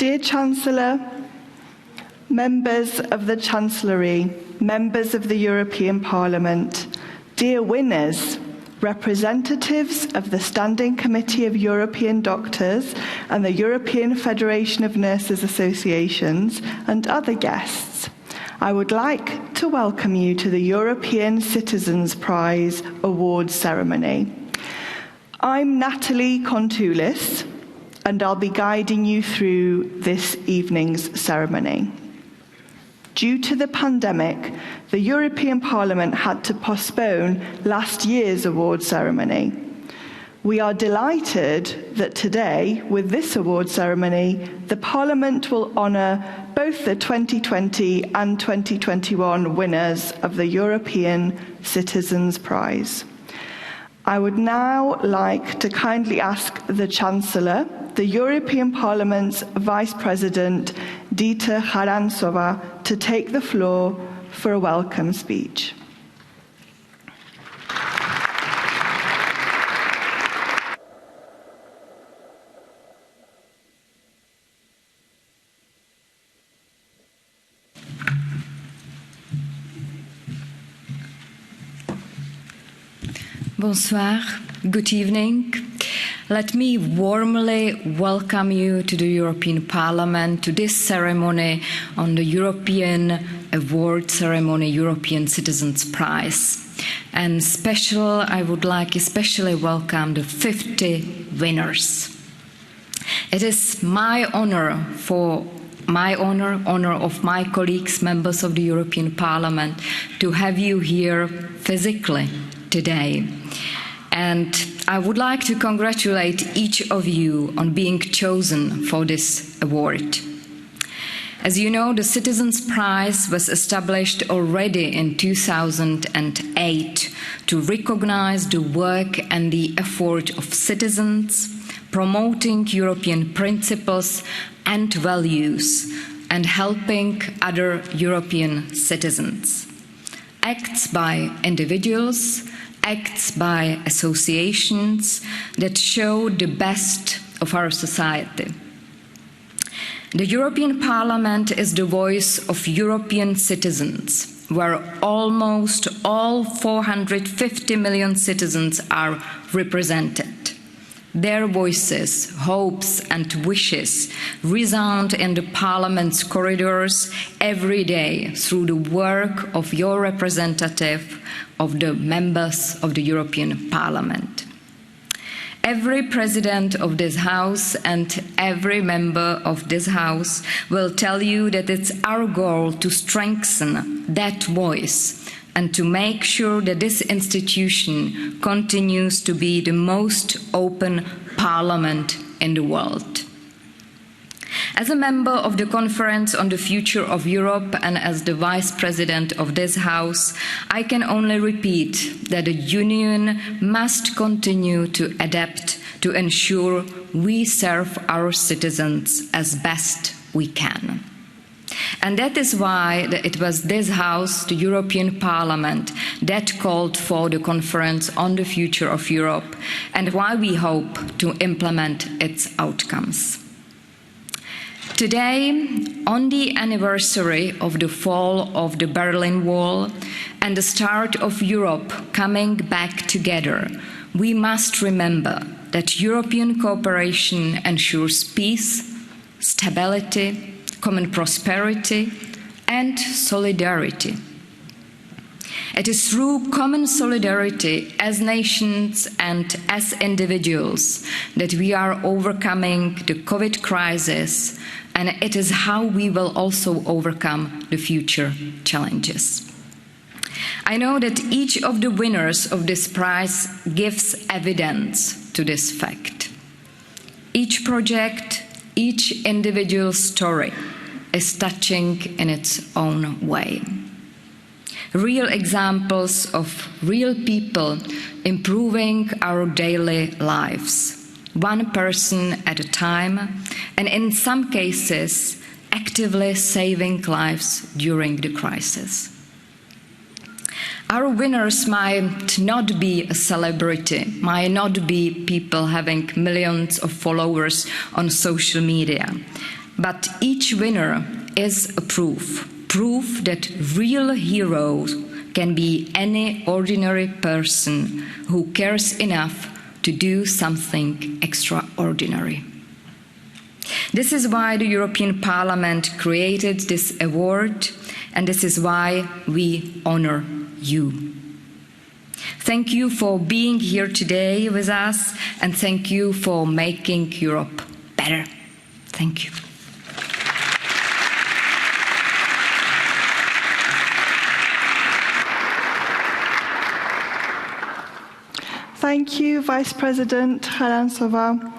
Dear Chancellor, members of the Chancellery, members of the European Parliament, dear winners, representatives of the Standing Committee of European Doctors and the European Federation of Nurses Associations, and other guests, I would like to welcome you to the European Citizens Prize Awards ceremony. I'm Natalie Kontoulis, and I'll be guiding you through this evening's ceremony. Due to the pandemic, the European Parliament had to postpone last year's award ceremony. We are delighted that today, with this award ceremony, the Parliament will honour both the 2020 and 2021 winners of the European Citizens Prize. I would now like to kindly ask the Chancellor, the European Parliament's Vice President, Dita Charanzová, to take the floor for a welcome speech. Bonsoir, good evening. Let me warmly welcome you to the European Parliament, to this ceremony on the European Award Ceremony, European Citizens Prize. And I would like especially welcome the 50 winners. It is my honor of my colleagues, members of the European Parliament, to have you here physically today. And I would like to congratulate each of you on being chosen for this award. As you know, the Citizens' Prize was established already in 2008 to recognize the work and the effort of citizens, promoting European principles and values, and helping other European citizens. Acts by individuals, acts by associations that show the best of our society. The European Parliament is the voice of European citizens, where almost all 450 million citizens are represented. Their voices, hopes and wishes resound in the Parliament's corridors every day through the work of your representative, of the members of the European Parliament. Every president of this House and every member of this House will tell you that it's our goal to strengthen that voice and to make sure that this institution continues to be the most open parliament in the world. As a member of the Conference on the Future of Europe and as the Vice President of this House, I can only repeat that the Union must continue to adapt to ensure we serve our citizens as best we can. And that is why it was this House, the European Parliament, that called for the Conference on the Future of Europe and why we hope to implement its outcomes. Today, on the anniversary of the fall of the Berlin Wall and the start of Europe coming back together, we must remember that European cooperation ensures peace, stability, common prosperity, and solidarity. It is through common solidarity as nations and as individuals that we are overcoming the COVID crisis, and it is how we will also overcome the future challenges. I know that each of the winners of this prize gives evidence to this fact. Each project, each individual story is touching in its own way. Real examples of real people improving our daily lives, one person at a time, and in some cases, actively saving lives during the crisis. Our winners might not be a celebrity, might not be people having millions of followers on social media, But each winner is a proof that real heroes can be any ordinary person who cares enough to do something extraordinary. This is why the European Parliament created this award, and this is why we honor you. Thank you for being here today with us, and thank you for making Europe better. Thank you. Thank you, Vice President Charanzová.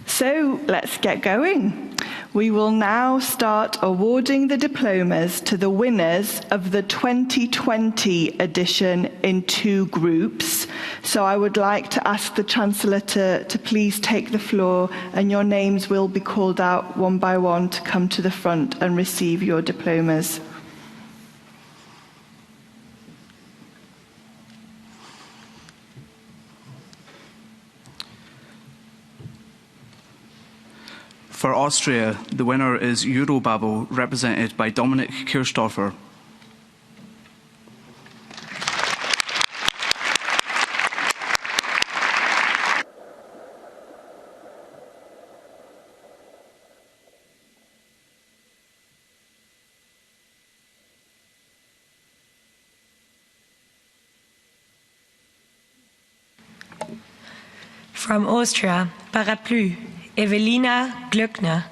So let's get going. We will now start awarding the diplomas to the winners of the 2020 edition in 2 groups. So I would like to ask the Chancellor to please take the floor, and your names will be called out one by one to come to the front and receive your diplomas. For Austria, the winner is Eurobabel, represented by Dominik Kirchhofer. From Austria, Parapluie, Evelina Glöckner.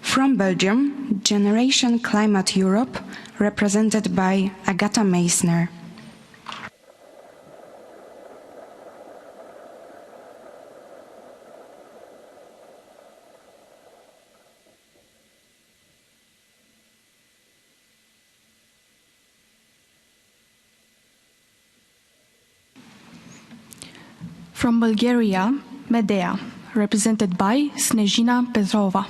From Belgium, Generation Climate Europe, represented by Agatha Meissner. From Bulgaria, Medea, represented by Snezhina Petrova.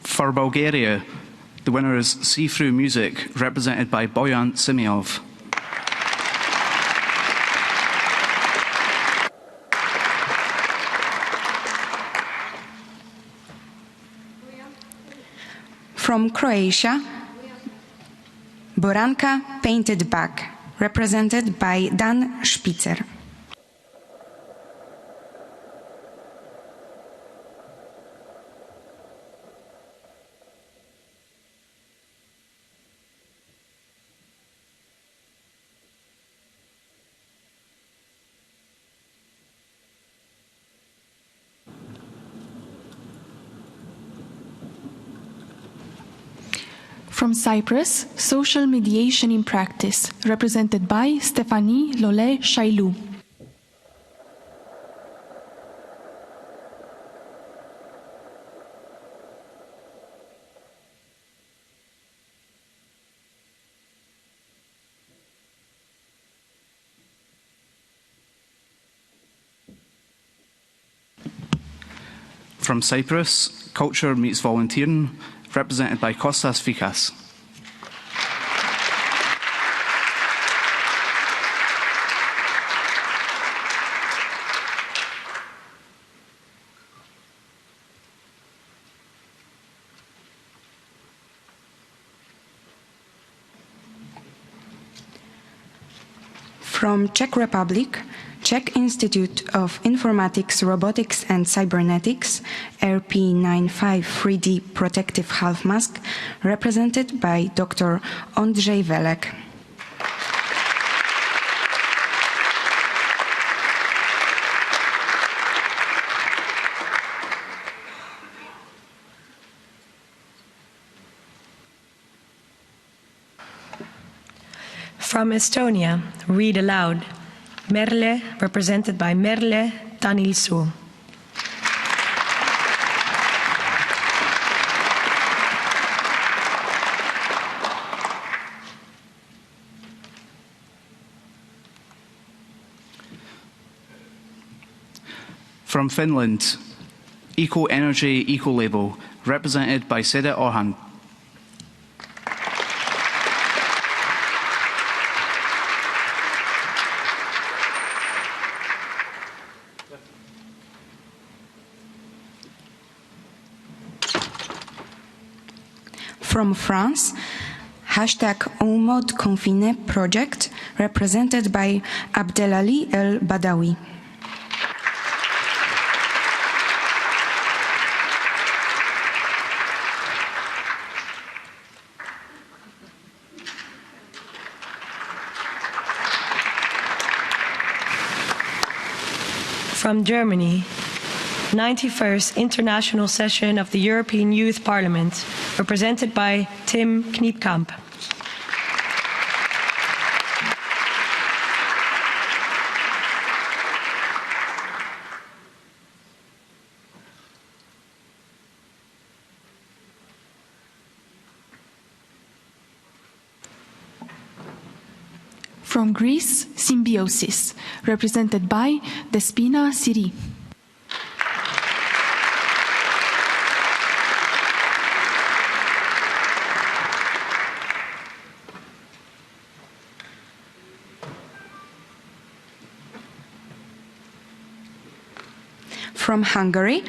For Bulgaria, the winner is See-Through Music, represented by Boyan Simiov. From Croatia, Boranka Painted Bag, represented by Dan Spitzer. From Cyprus, Social Mediation in Practice, represented by Stéphanie Lollet-Chailou. From Cyprus, Culture Meets Volunteering, represented by Kostas Fikas. From Czech Republic, Czech Institute of Informatics, Robotics and Cybernetics, RP95 3D Protective Half Mask, represented by Dr. Ondřej Velek. From Estonia, Read Aloud, Merle, represented by Merle Danilso. From Finland, Eco Energy Eco Label, represented by Seda Orhan. From France, #Omod Confiné project, represented by Abdelali El Badawi. From Germany, 91st International Session of the European Youth Parliament, represented by Tim Kniepkamp. From Greece, Symbiosis, represented by Despina Siri. From Hungary,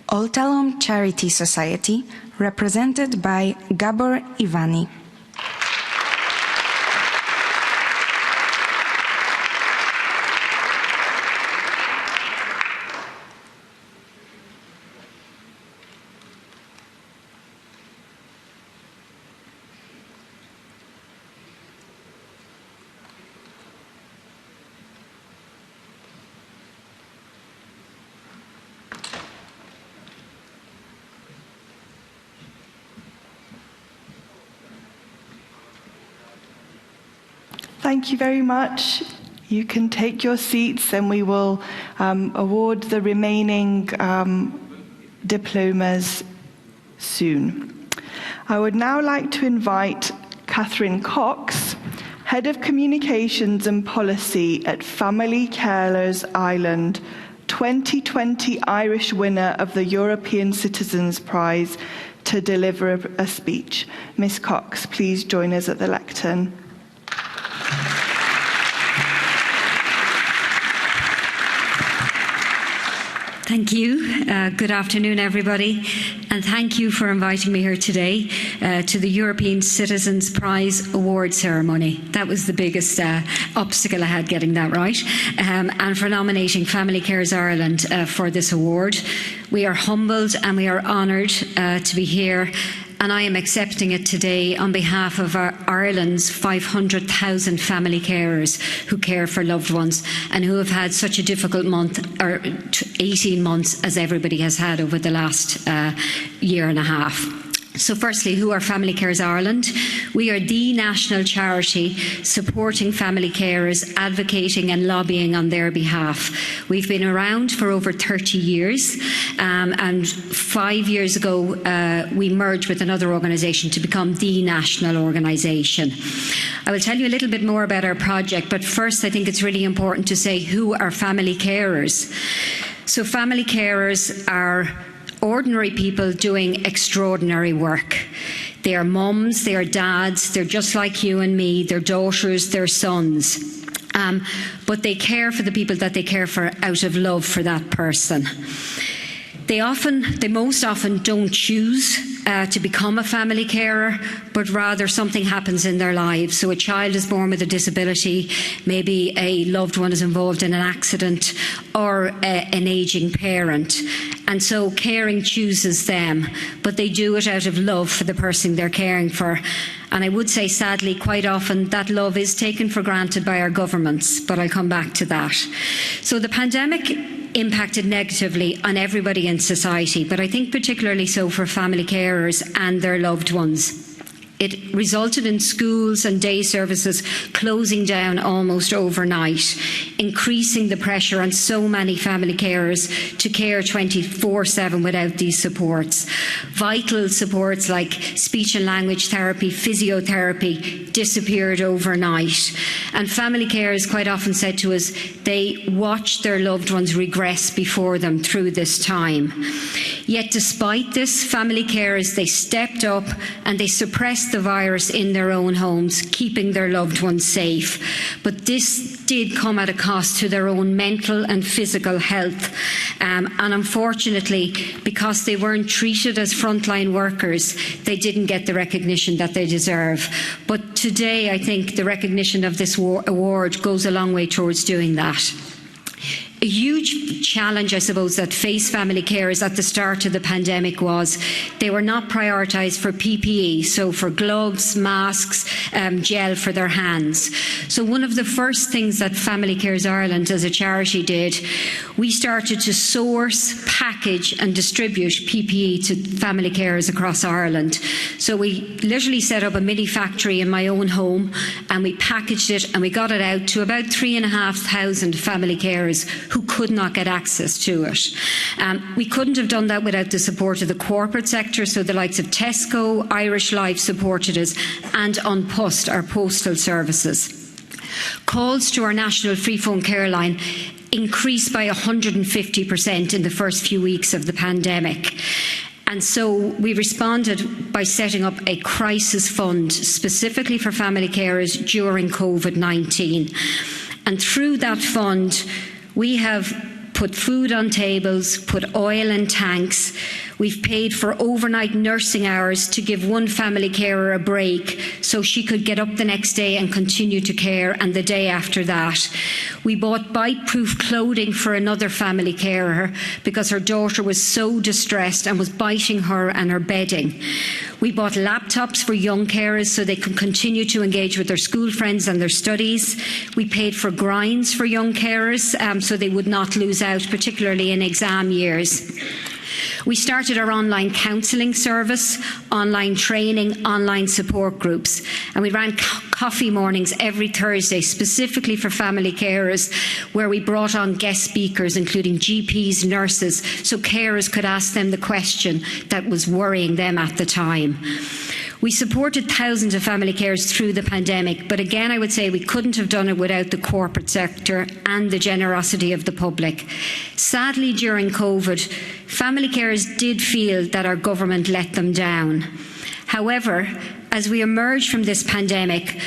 Oltalom Charity Society, represented by Gabor Ivani. Thank you very much. You can take your seats and we will award the remaining diplomas soon. I would now like to invite Catherine Cox, Head of Communications and Policy at Family Carers Ireland, 2020 Irish winner of the European Citizens Prize, to deliver a speech. Ms. Cox, please join us at the lectern. Thank you. Good afternoon, everybody. And thank you for inviting me here today to the European Citizens Prize Award ceremony. That was the biggest obstacle I had, getting that right. And for nominating Family Carers Ireland for this award. We are humbled and we are honoured to be here. And I am accepting it today on behalf of Ireland's 500,000 family carers who care for loved ones and who have had such a difficult month, or 18 months, as everybody has had over the last year and a half. So firstly, who are Family Carers Ireland? We are the national charity supporting family carers, advocating and lobbying on their behalf. We've been around for over 30 years and 5 years ago we merged with another organisation to become the national organisation. I will tell you a little bit more about our project, but first I think it's really important to say who are family carers. So family carers are ordinary people doing extraordinary work. They are mums, they are dads, they're just like you and me, they're daughters, they're sons. But they care for the people that they care for out of love for that person. They most often don't choose to become a family carer, but rather something happens in their lives. So a child is born with a disability, maybe a loved one is involved in an accident, or an ageing parent. And so caring chooses them, but they do it out of love for the person they're caring for. And I would say, sadly, quite often that love is taken for granted by our governments, but I'll come back to that. So the pandemic impacted negatively on everybody in society, but I think particularly so for family carers and their loved ones. It resulted in schools and day services closing down almost overnight, increasing the pressure on so many family carers to care 24/7 without these supports. Vital supports like speech and language therapy, physiotherapy disappeared overnight. And family carers quite often said to us they watched their loved ones regress before them through this time. Yet despite this, family carers, they stepped up and they suppressed the virus in their own homes, keeping their loved ones safe. But this did come at a cost to their own mental and physical health. And unfortunately, because they weren't treated as frontline workers, they didn't get the recognition that they deserve. But today, I think the recognition of this award goes a long way towards doing that. A huge challenge, I suppose, that faced family carers at the start of the pandemic was they were not prioritised for PPE, so for gloves, masks, gel for their hands. So one of the first things that Family Carers Ireland as a charity did, we started to source, package and distribute PPE to family carers across Ireland. So we literally set up a mini factory in my own home and we packaged it and we got it out to about 3,500 family carers who could not get access to it. We couldn't have done that without the support of the corporate sector, so the likes of Tesco, Irish Life supported us, and An Post, our postal services. Calls to our national free phone care line increased by 150% in the first few weeks of the pandemic. And so we responded by setting up a crisis fund specifically for family carers during COVID-19. And through that fund, we have put food on tables, put oil in tanks. We've paid for overnight nursing hours to give one family carer a break so she could get up the next day and continue to care, and the day after that. We bought bite-proof clothing for another family carer because her daughter was so distressed and was biting her and her bedding. We bought laptops for young carers so they could continue to engage with their school friends and their studies. We paid for grinds for young carers so they would not lose out, particularly in exam years. We started our online counselling service, online training, online support groups, and we ran coffee mornings every Thursday specifically for family carers, where we brought on guest speakers including GPs, nurses, so carers could ask them the question that was worrying them at the time. We supported thousands of family carers through the pandemic, but again I would say we couldn't have done it without the corporate sector and the generosity of the public. Sadly, during COVID, family carers did feel that our government let them down. However, as we emerge from this pandemic,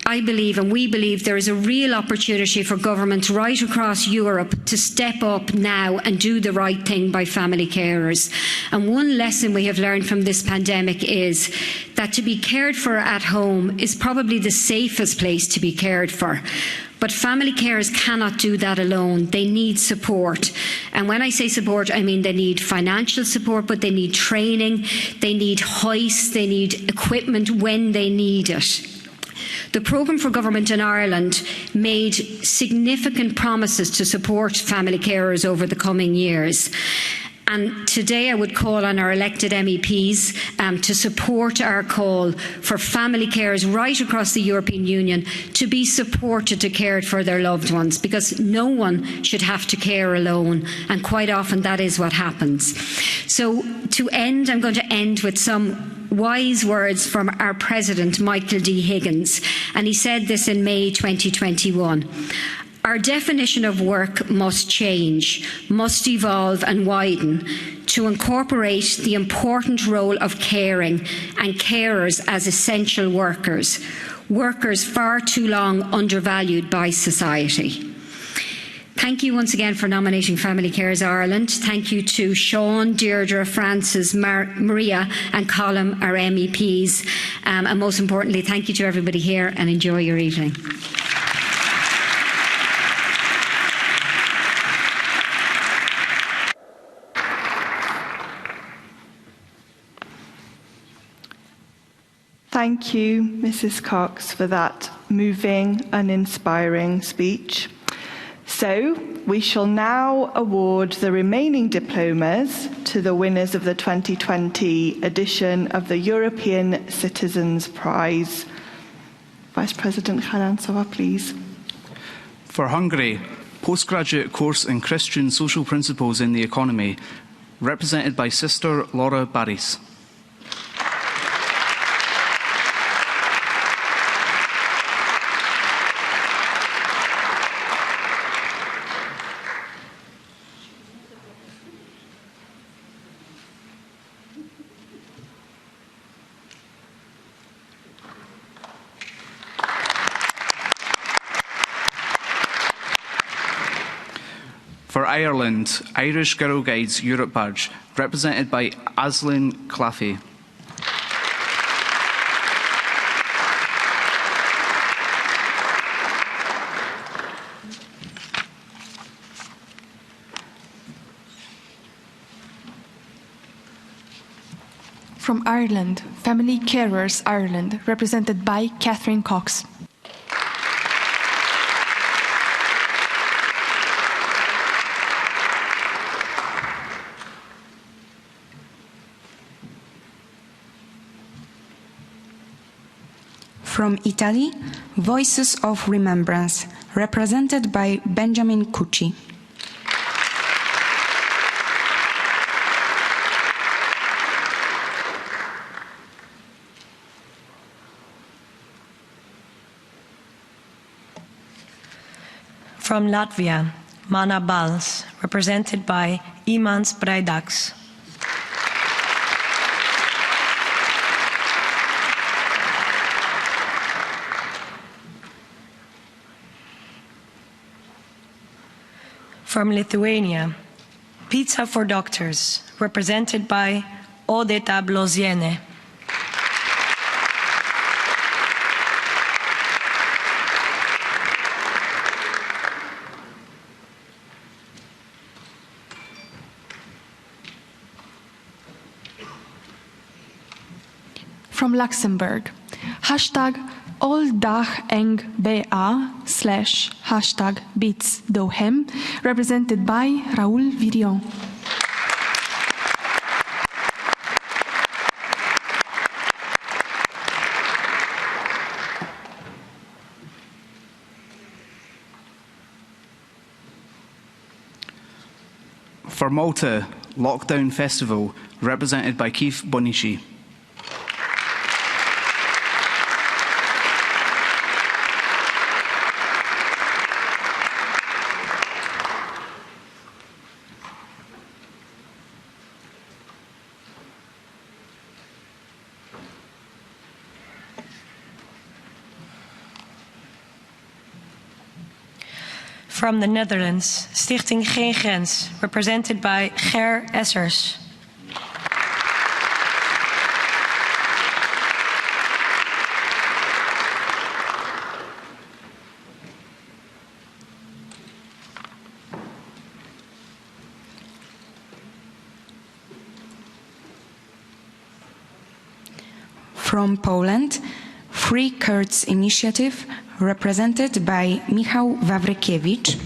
I believe and we believe there is a real opportunity for governments right across Europe to step up now and do the right thing by family carers. And one lesson we have learned from this pandemic is that to be cared for at home is probably the safest place to be cared for. But family carers cannot do that alone. They need support. And when I say support, I mean they need financial support, but they need training, they need hoists, they need equipment when they need it. The programme for government in Ireland made significant promises to support family carers over the coming years. And today I would call on our elected MEPs to support our call for family carers right across the European Union to be supported to care for their loved ones, because no one should have to care alone, and quite often that is what happens. So to end, I'm going to end with some wise words from our President, Michael D. Higgins, and he said this in May 2021. Our definition of work must change, must evolve and widen to incorporate the important role of caring and carers as essential workers, workers far too long undervalued by society. Thank you once again for nominating Family Carers Ireland. Thank you to Sean, Deirdre, Francis, Maria and Colm, our MEPs. And most importantly, thank you to everybody here, and enjoy your evening. Thank you, Mrs. Cox, for that moving and inspiring speech. So we shall now award the remaining diplomas to the winners of the 2020 edition of the European Citizens Prize. Vice President Charanzova, please. For Hungary, postgraduate course in Christian social principles in the economy, represented by Sister Laura Baris. For Ireland, Irish Girl Guides Europe Badge, represented by Aislinn Claffey. From Ireland, Family Carers Ireland, represented by Catherine Cox. From Italy, Voices of Remembrance, represented by Benjamin Cucci. From Latvia, Mana Bals, represented by Imants Braidaks. From Lithuania, Pizza for Doctors, represented by Odeta Bloziene. From Luxembourg, hashtag #BitsDohem, represented by Raoul Virion. For Malta, Lockdown Festival, represented by Keith Bonici. From the Netherlands, Stichting Geen Grens, represented by Ger Essers. From Poland, Free Kurds Initiative, represented by Michał Wawrykiewicz.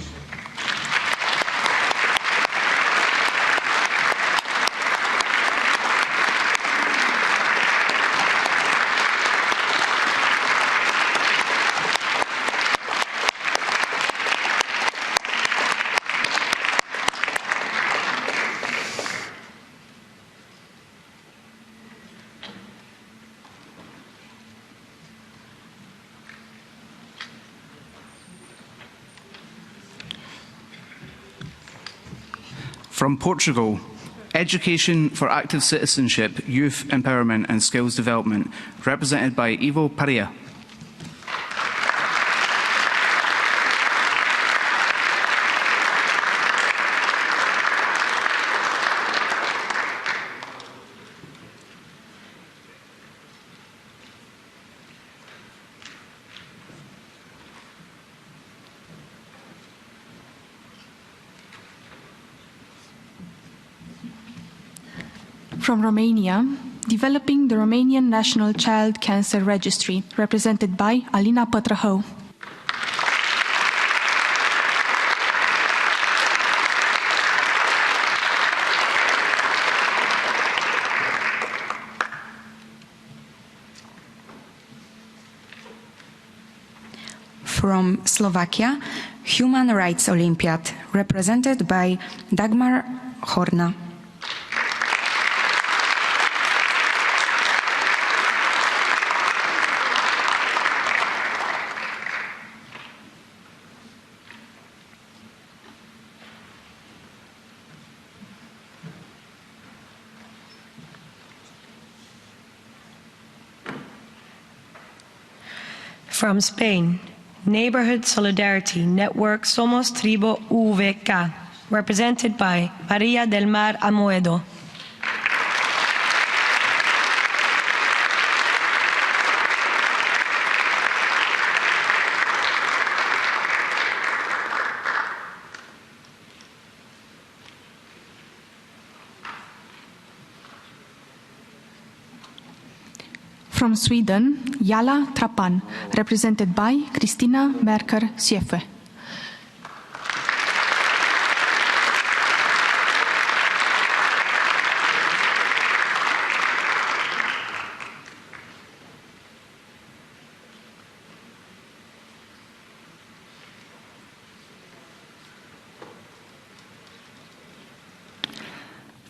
From Portugal, Education for Active Citizenship, Youth Empowerment and Skills Development, represented by Ivo Paria. From Romania, Developing the Romanian National Child Cancer Registry, represented by Alina Pătrăhău. from Slovakia, Human Rights Olympiad, represented by Dagmar Horna. From Spain, Neighborhood Solidarity Network Somos Tribu UVK, represented by María del Mar Amoedo. From Sweden, Jala Trapan, represented by Kristina Merker Siefe.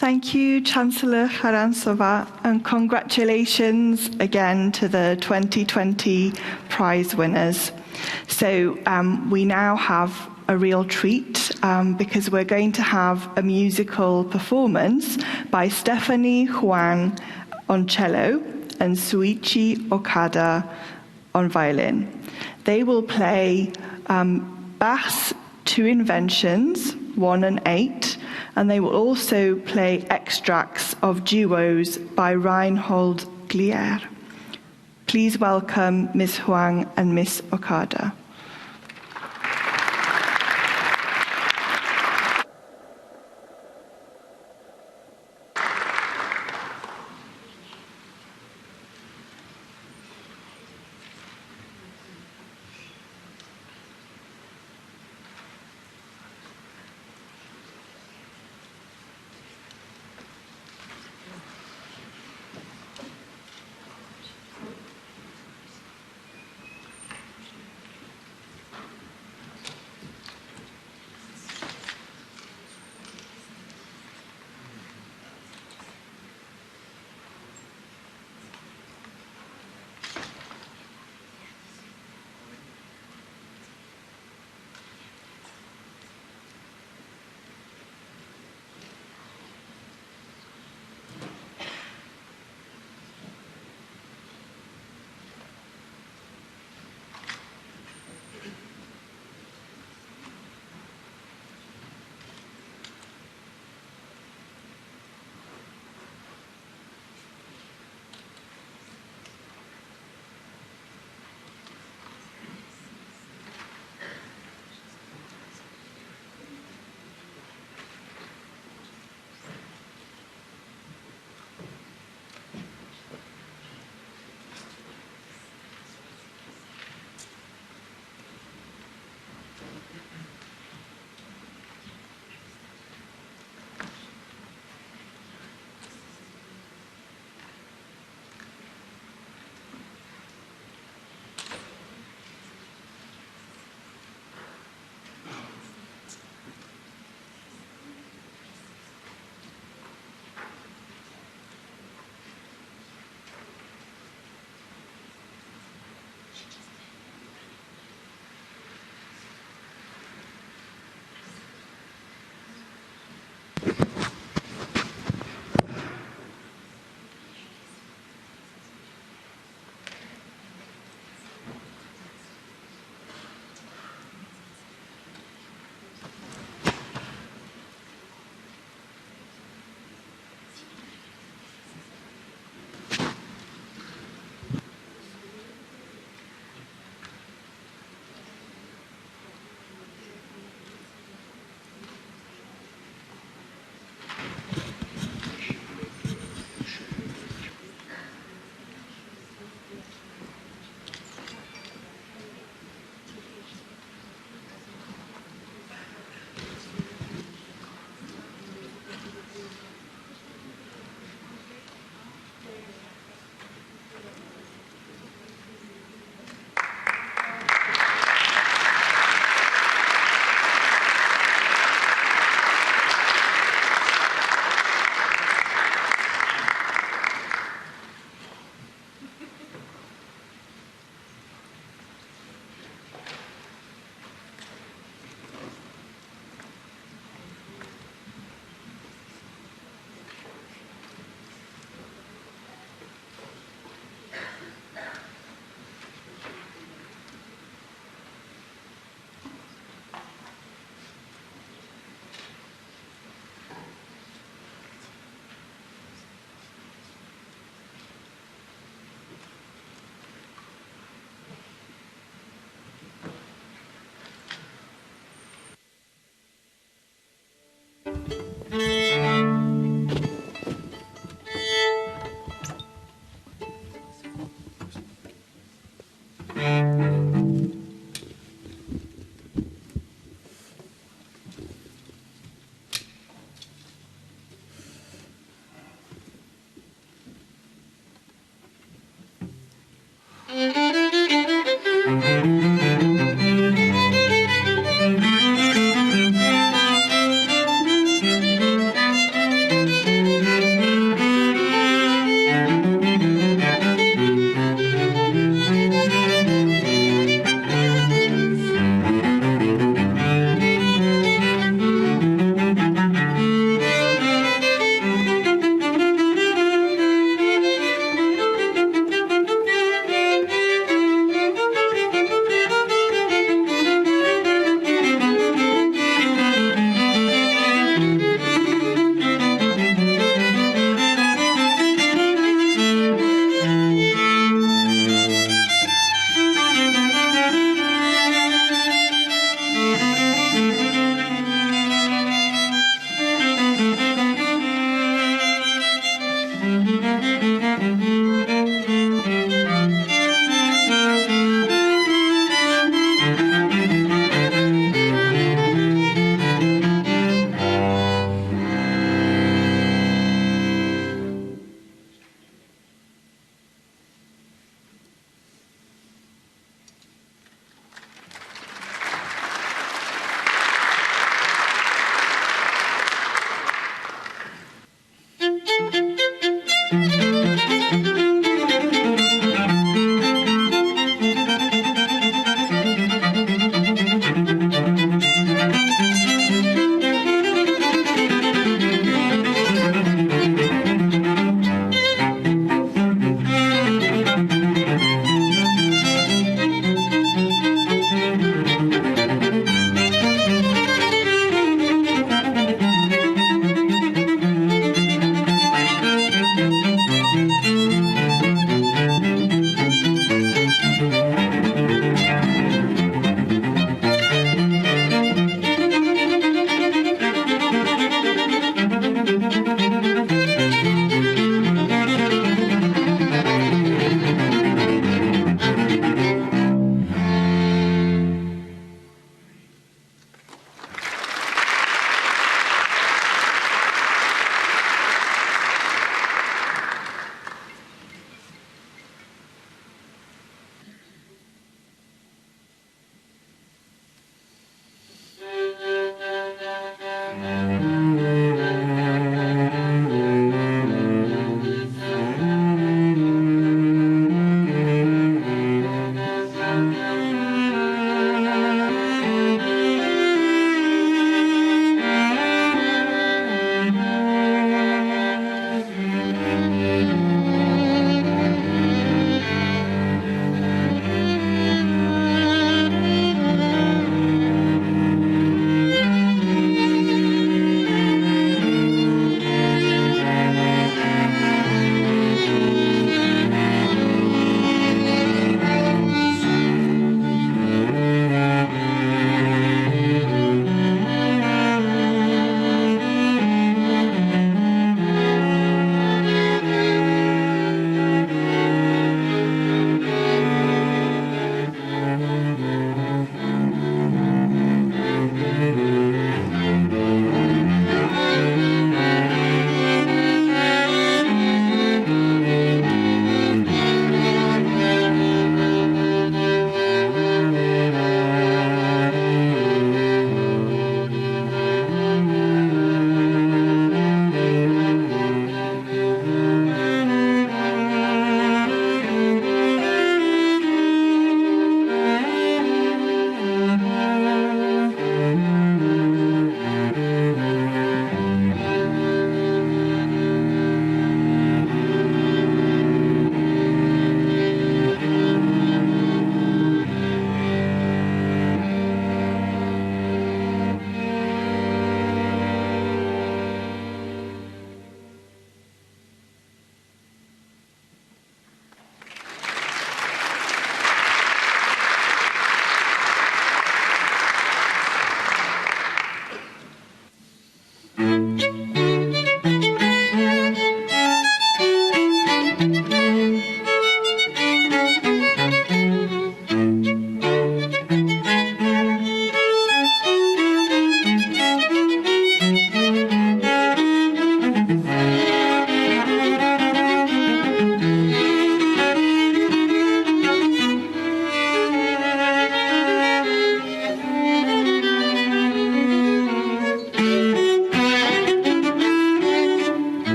Thank you, Chancellor Charanzová, and congratulations again to the 2020 prize winners. So we now have a real treat because we're going to have a musical performance by Stephanie Huang on cello and Suichi Okada on violin. They will play Bach's Two Inventions, 1 and 8, and they will also play extracts of duos by Reinhold Glier. Please welcome Ms. Huang and Ms. Okada.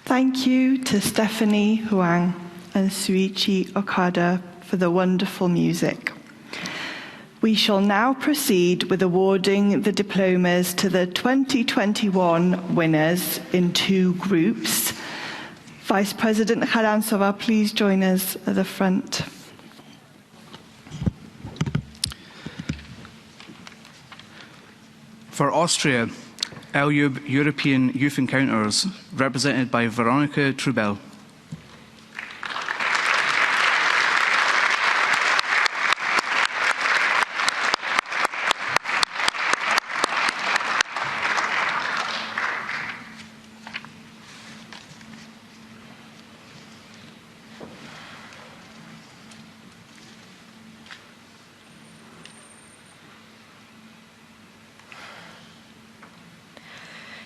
Thank you to Stephanie Huang and Suichi Okada for the wonderful music. We shall now proceed with awarding the diplomas to the 2021 winners in 2 groups. Vice President Charanzova, please join us at the front. For Austria, Elub European Youth Encounters, represented by Veronika Trubel.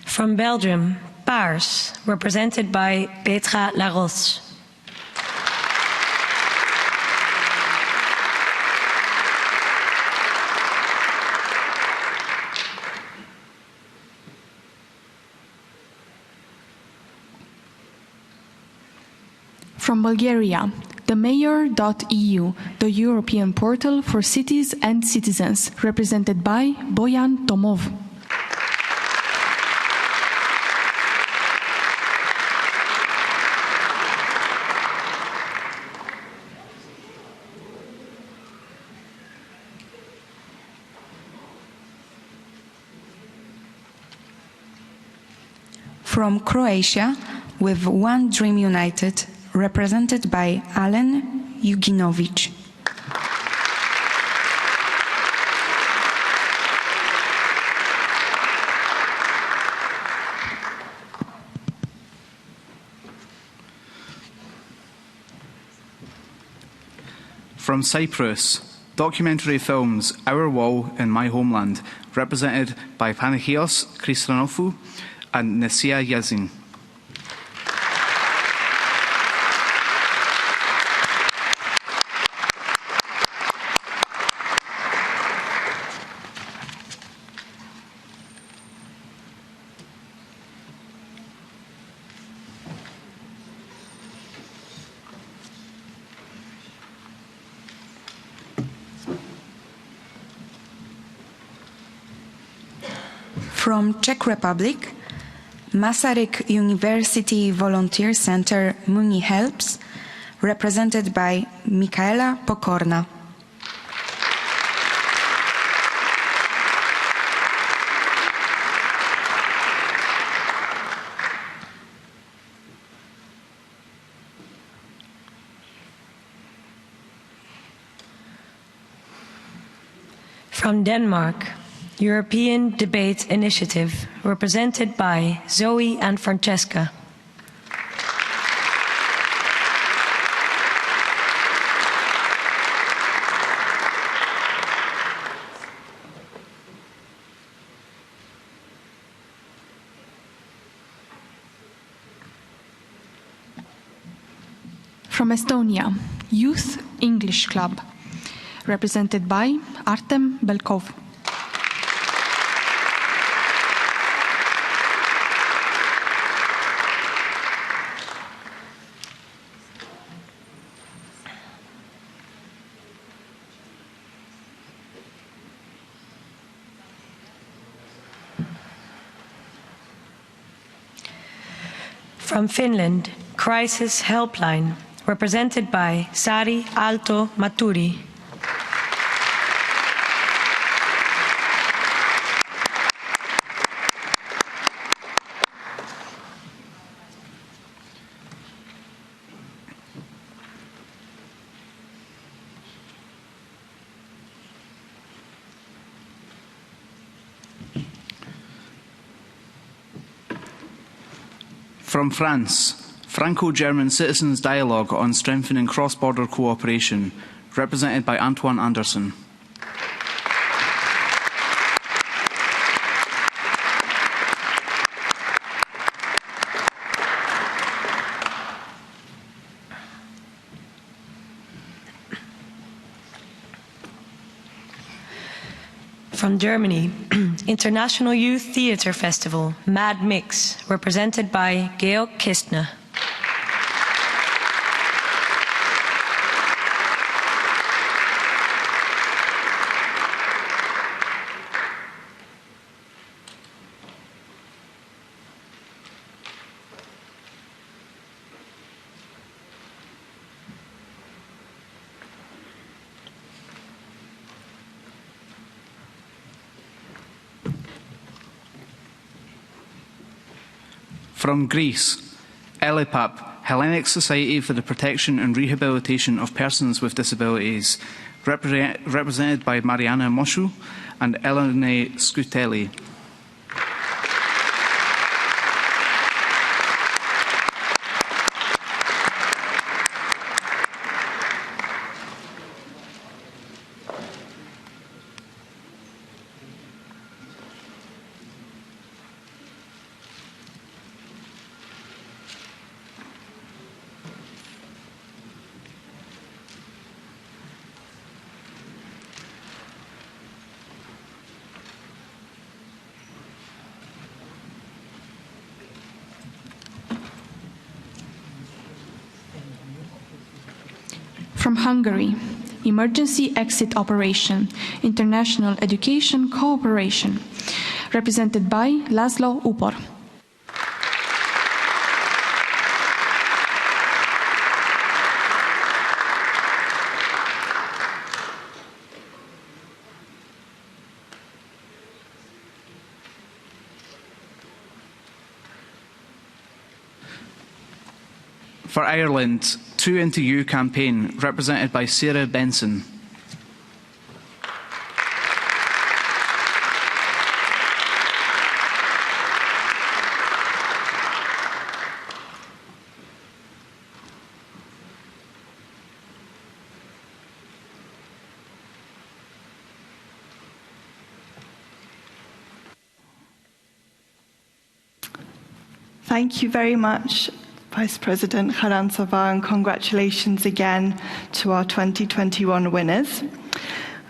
From Belgium, Paars, represented by Petra Laros. From Bulgaria, the Mayor.eu, the European portal for cities and citizens, represented by Bojan Tomov. From Croatia, with One Dream United, represented by Alen Juginovic. From Cyprus, documentary films Our Wall in My Homeland, represented by Panachios Christonophou and Nesia Yazin. From Czech Republic, Masaryk University Volunteer Center Muni Helps, represented by Michaela Pokorna. From Denmark, European Debate Initiative, represented by Zoe and Francesca. From Estonia, Youth English Club, represented by Artem Belkov. From Finland, Crisis Helpline, represented by Sari Aalto Maturi. From France, Franco-German Citizens Dialogue on Strengthening Cross-Border Cooperation, represented by Antoine Anderson. From Germany, International Youth Theatre Festival, Mad Mix, represented by Georg Kistner. From Greece, ELIPAP, Hellenic Society for the Protection and Rehabilitation of Persons with Disabilities, represented by Mariana Moshu and Elene Scutelli. From Hungary, Emergency Exit Operation, International Education Cooperation, represented by Laszlo Upor. For Ireland, Two Into You campaign, represented by Sarah Benson. Thank you very much, Vice President Charanzová, and congratulations again to our 2021 winners.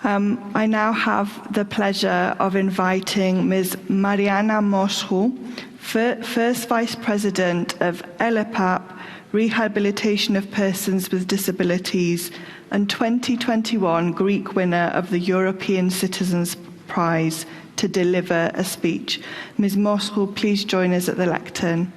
I now have the pleasure of inviting Ms. Mariana Moshu, First Vice President of ELIPAP, Rehabilitation of Persons with Disabilities, and 2021 Greek winner of the European Citizens Prize, to deliver a speech. Ms. Moshu, please join us at the lectern.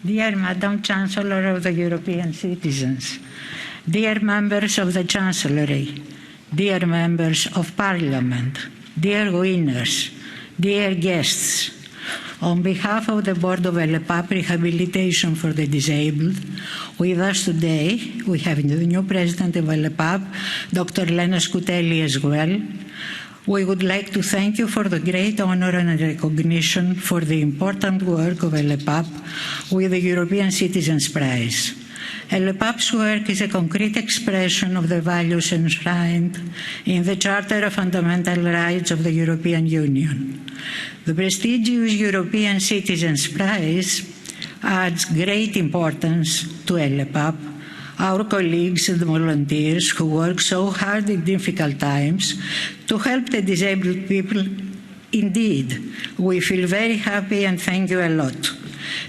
Dear Madam Chancellor of the European Citizens, dear members of the Chancellery, dear members of Parliament, dear winners, dear guests, on behalf of the Board of ELIPAP Rehabilitation for the Disabled, with us today we have the new President of ELIPAP, Dr. Elena Scutelli, as well. We would like to thank you for the great honor and recognition for the important work of ELIPAP with the European Citizens Prize. ELIPAP's work is a concrete expression of the values enshrined in the Charter of Fundamental Rights of the European Union. The prestigious European Citizens Prize adds great importance to ELIPAP, our colleagues and volunteers who work so hard in difficult times to help the disabled people. Indeed, we feel very happy and thank you a lot.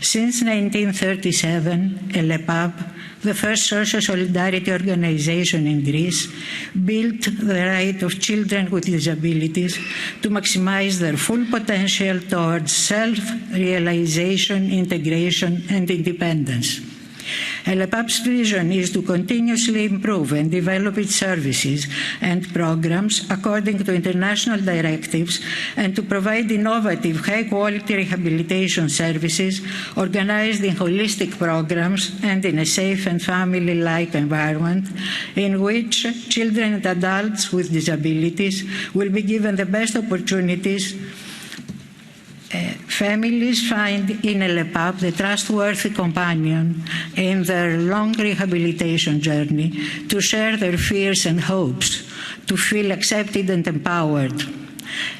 Since 1937, ELIPAP, the first social solidarity organization in Greece, built the right of children with disabilities to maximize their full potential towards self-realization, integration, and independence. ELIPAP's vision is to continuously improve and develop its services and programs according to international directives and to provide innovative, high-quality rehabilitation services organized in holistic programs and in a safe and family-like environment in which children and adults with disabilities will be given the best opportunities. Families find in ELIPAP the trustworthy companion in their long rehabilitation journey to share their fears and hopes, to feel accepted and empowered.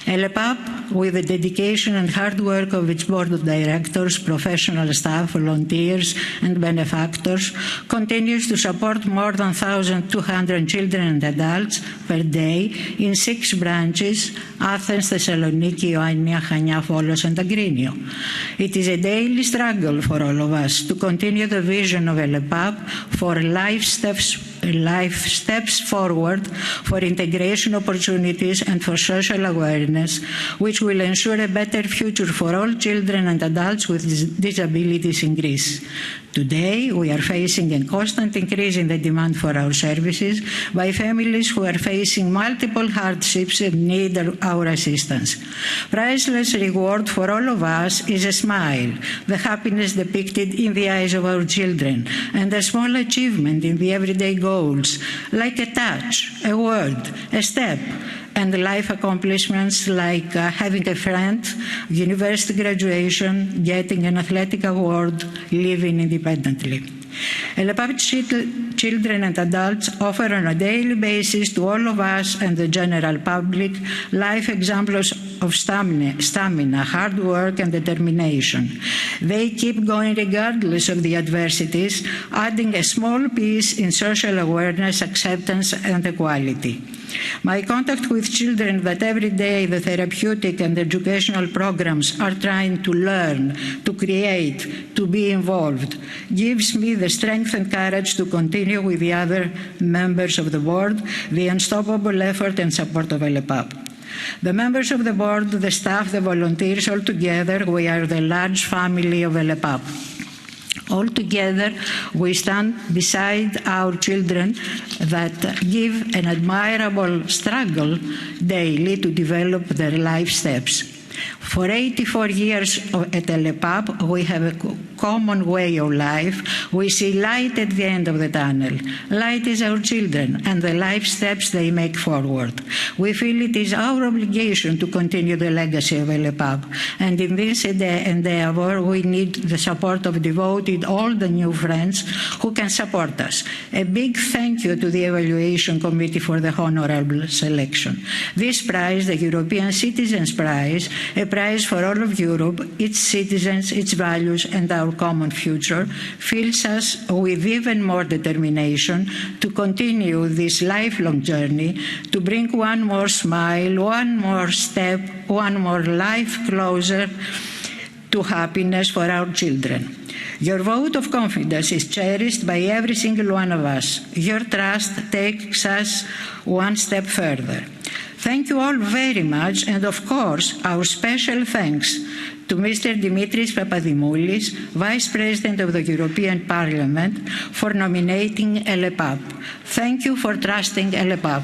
ELEPAP, with the dedication and hard work of its board of directors, professional staff, volunteers, and benefactors, continues to support more than 1,200 children and adults per day in 6 branches: Athens, Thessaloniki, Ioannina, Chania, Folos, and Agrinio. It is a daily struggle for all of us to continue the vision of ELEPAP for life steps forward, for integration opportunities, and for social awareness, which will ensure a better future for all children and adults with disabilities in Greece. Today, we are facing a constant increase in the demand for our services by families who are facing multiple hardships and need our assistance. Priceless reward for all of us is a smile, the happiness depicted in the eyes of our children, and a small achievement in the everyday goals, like a touch, a word, a step, and life accomplishments like having a friend, university graduation, getting an athletic award, living independently. ELEPAP children and adults offer on a daily basis to all of us and the general public life examples of stamina, hard work, and determination. They keep going regardless of the adversities, adding a small piece in social awareness, acceptance, and equality. My contact with children that every day the therapeutic and educational programs are trying to learn, to create, to be involved, gives me the strength and courage to continue with the other members of the board the unstoppable effort and support of ELEPAP. The members of the board, the staff, the volunteers, all together, we are the large family of ELEPAP. All together, we stand beside our children that give an admirable struggle daily to develop their life steps. For 84 years at ELEPAP, we have a common way of life. We see light at the end of the tunnel. Light is our children and the life steps they make forward. We feel it is our obligation to continue the legacy of ELEPAP. And in this endeavor, we need the support of devoted all the new friends who can support us. A big thank you to the Evaluation Committee for the honorable selection. This prize, the European Citizens Prize, a prize for all of Europe, its citizens, its values, and our common future, fills us with even more determination to continue this lifelong journey, to bring one more smile, one more step, one more life closer to happiness for our children. Your vote of confidence is cherished by every single one of us. Your trust takes us one step further. Thank you all very much, and of course, our special thanks to Mr. Dimitris Papadimoulis, Vice President of the European Parliament, for nominating ELEPAP. Thank you for trusting ELEPAP.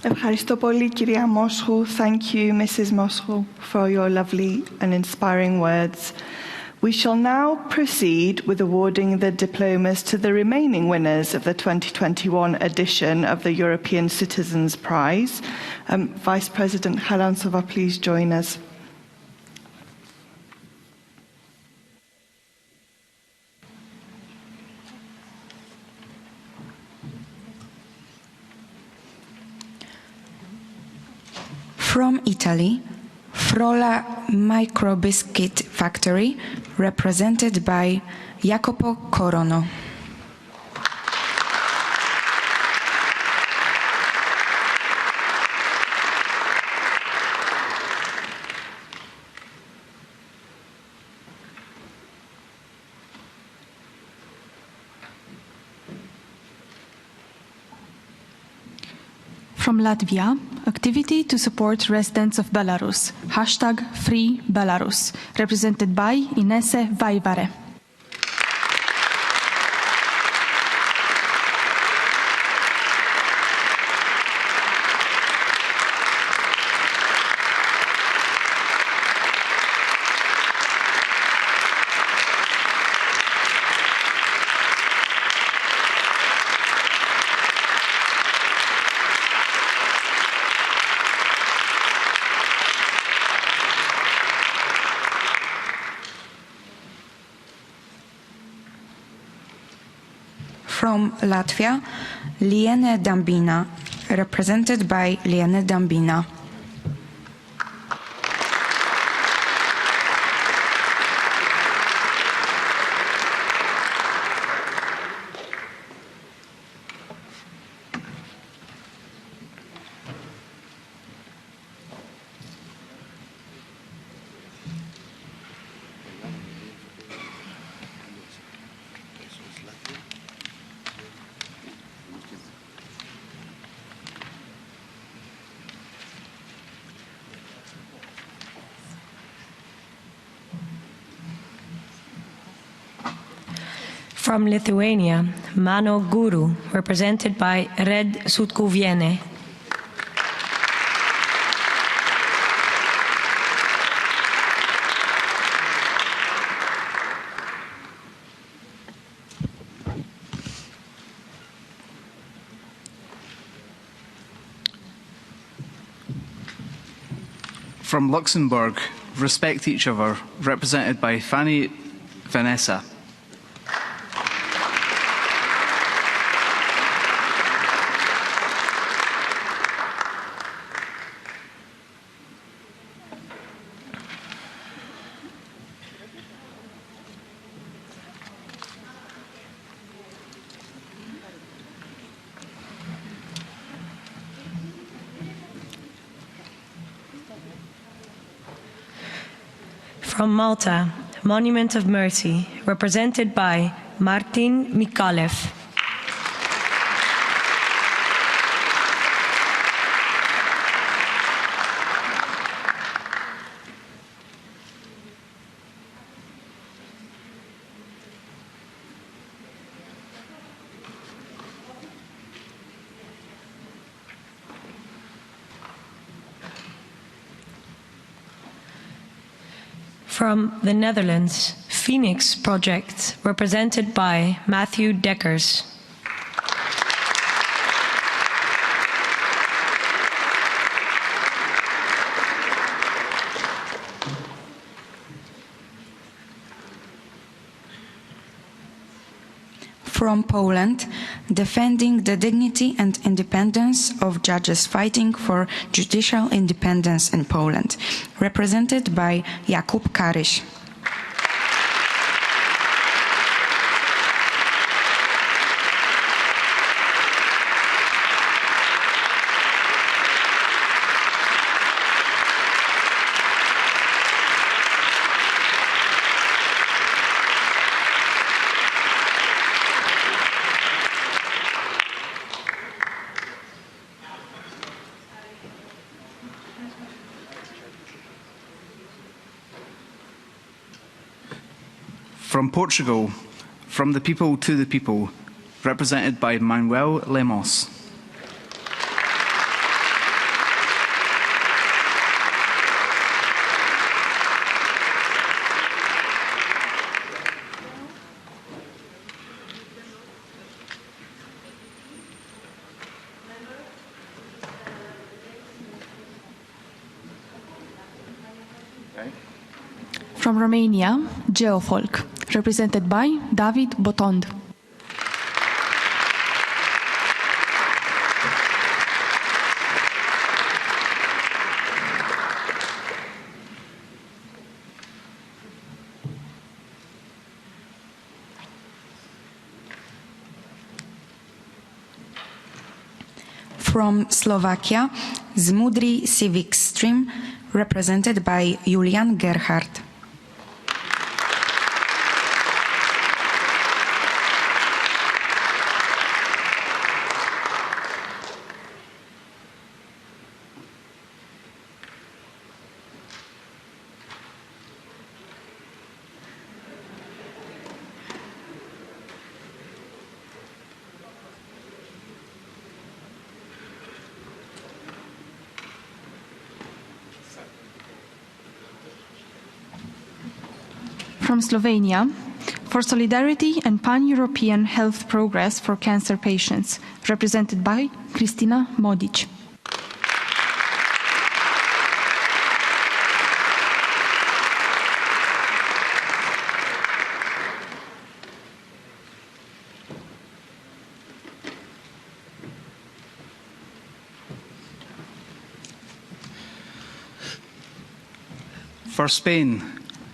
Ευχαριστώ πολύ, κυρία Moshu. Thank you, Mrs. Moshu, for your lovely and inspiring words. We shall now proceed with awarding the diplomas to the remaining winners of the 2021 edition of the European Citizens Prize. Vice President Chalansova, please join us. From Italy, Frola Microbiscuit Factory, represented by Jacopo Corono. From Latvia, activity to support residents of Belarus, #FreeBelarus, represented by Inese Vaivare. from Latvia, Liene Dambina, represented by Liene Dambina. From Lithuania, Mano Guru, represented by Red Sutkuviene. From Luxembourg, Respect Each Other, represented by Fanny Vanessa. From Malta, Monument of Mercy, represented by Martin Mikalev. From the Netherlands, Phoenix Project, represented by Matthew Deckers. From Poland, defending the dignity and independence of judges fighting for judicial independence in Poland, represented by Jakub Karyś. From Portugal, From the People to the People, represented by Manuel Lemos. From Romania, Geofolk, represented by David Botond. From Slovakia, Zmudri Civic Stream, represented by Julian Gerhardt. From Slovenia, for solidarity and pan-European health progress for cancer patients, represented by Kristina Modic. For Spain,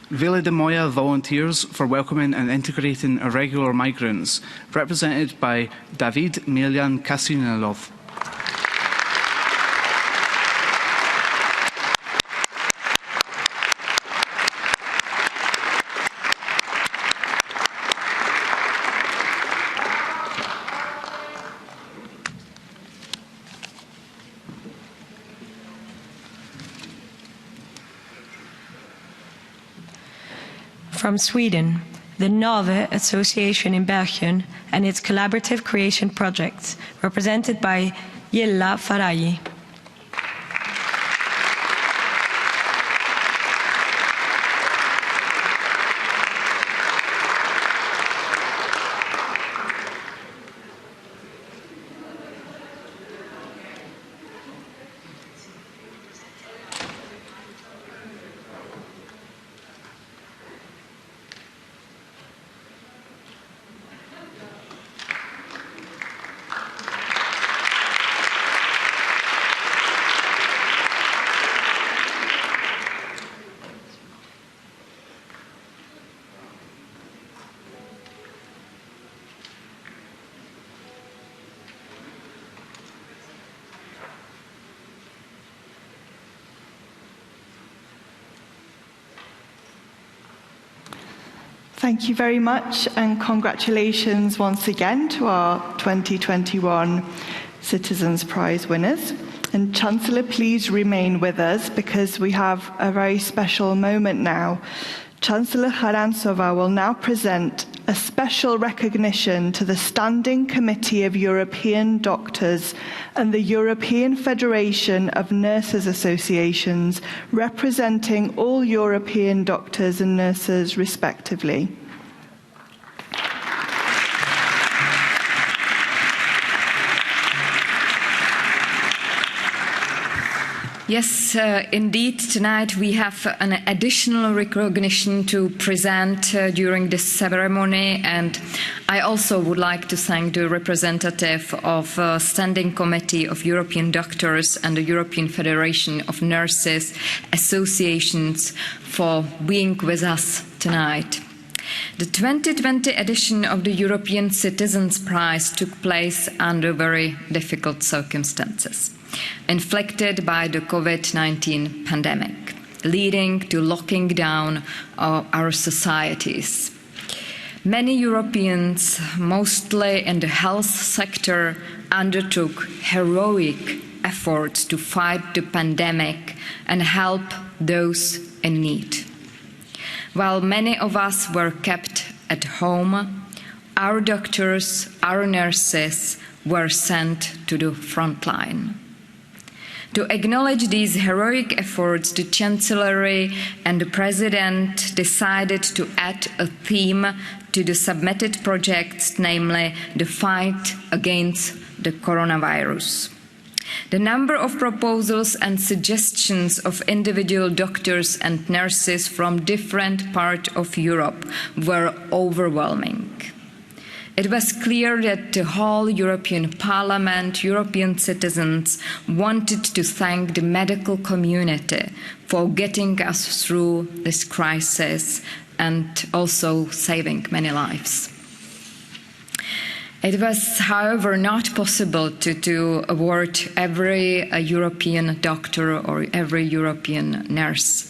Vila de Moya volunteers for welcoming and integrating irregular migrants, represented by David Milian Kasinelov. From Sweden, the NAVE Association in Bergen and its collaborative creation projects, represented by Yella Faraji. Thank you very much, and congratulations once again to our 2021 Citizens Prize winners. And Chancellor, please remain with us because we have a very special moment now. Chancellor Charanzová will now present a special recognition to the Standing Committee of European Doctors and the European Federation of Nurses Associations, representing all European doctors and nurses respectively. Yes, indeed, tonight we have an additional recognition to present during this ceremony, and I also would like to thank the representative of Standing Committee of European Doctors and the European Federation of Nurses Associations for being with us tonight. The 2020 edition of the European Citizens Prize took place under very difficult circumstances, inflicted by the COVID-19 pandemic, leading to locking down our societies. Many Europeans, mostly in the health sector, undertook heroic efforts to fight the pandemic and help those in need. While many of us were kept at home, our doctors, our nurses were sent to the front line. To acknowledge these heroic efforts, the Chancellery and the President decided to add a theme to the submitted projects, namely the fight against the coronavirus. The number of proposals and suggestions of individual doctors and nurses from different parts of Europe were overwhelming. It was clear that the whole European Parliament, European citizens, wanted to thank the medical community for getting us through this crisis and also saving many lives. It was, however, not possible to award every European doctor or every European nurse.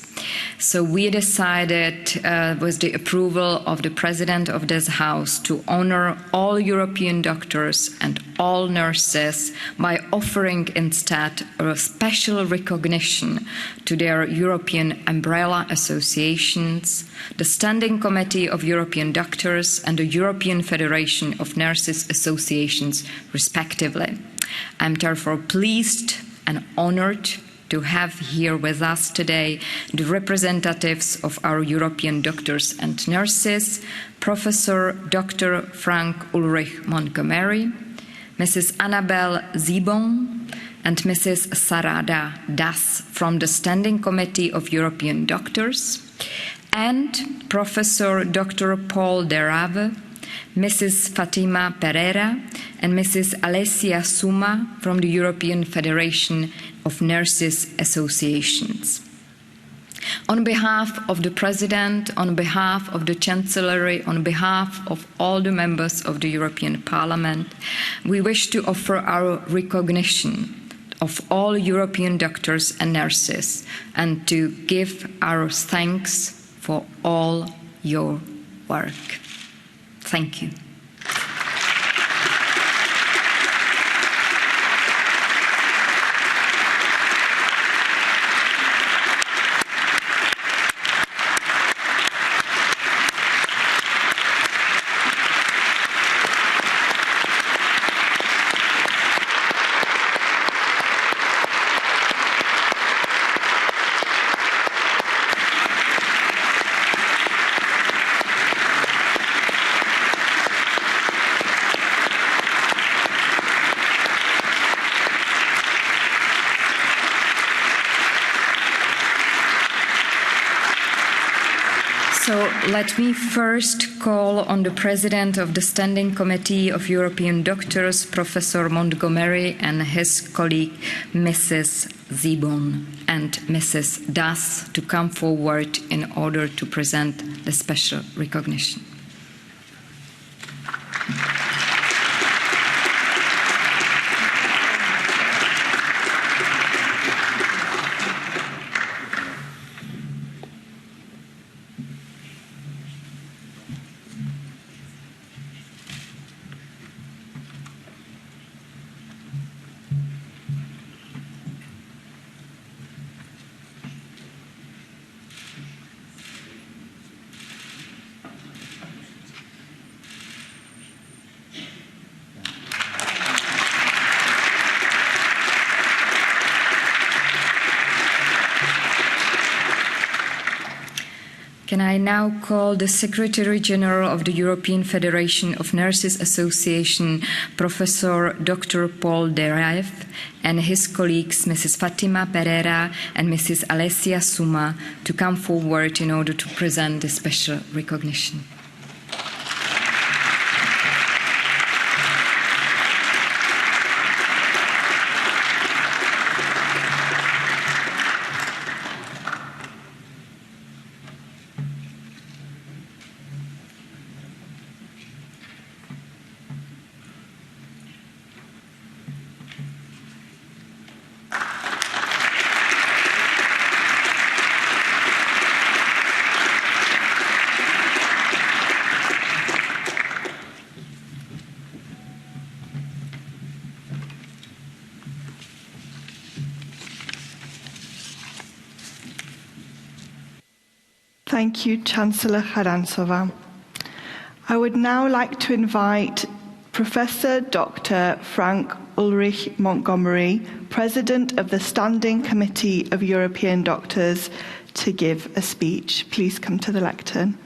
So we decided, with the approval of the President of this House, to honour all European doctors and all nurses by offering instead a special recognition to their European umbrella associations, the Standing Committee of European Doctors and the European Federation of Nurses Associations, respectively. I'm therefore pleased and honoured to have here with us today the representatives of our European doctors and nurses, Professor Dr. Frank Ulrich Montgomery, Mrs. Annabelle Zibon, and Mrs. Sarada Das from the Standing Committee of European Doctors, and Professor Dr. Paul Derave, Mrs. Fatima Pereira, and Mrs. Alessia Suma from the European Federation of Nurses Associations. On behalf of the President, on behalf of the Chancellery, on behalf of all the members of the European Parliament, we wish to offer our recognition of all European doctors and nurses and to give our thanks for all your work. Thank you. So let me first call on the President of the Standing Committee of European Doctors, Professor Montgomery, and his colleague, Mrs. Zibon and Mrs. Das, to come forward in order to present the special recognition. Can I now call the Secretary General of the European Federation of Nurses Association, Professor Dr. Paul Derive, and his colleagues, Mrs. Fatima Pereira and Mrs. Alessia Suma, to come forward in order to present the special recognition. Thank you, Chancellor Charanzová. I would now like to invite Professor Dr. Frank Ulrich Montgomery, President of the Standing Committee of European Doctors, to give a speech. Please come to the lectern.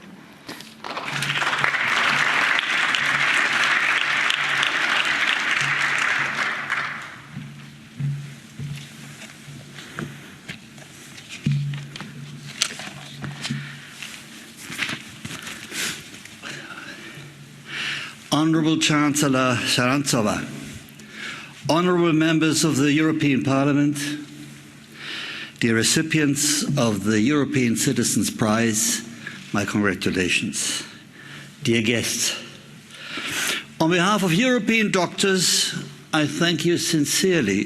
Honourable Chancellor Charanzová, honourable members of the European Parliament, dear recipients of the European Citizens' Prize, my congratulations. Dear guests, on behalf of European doctors, I thank you sincerely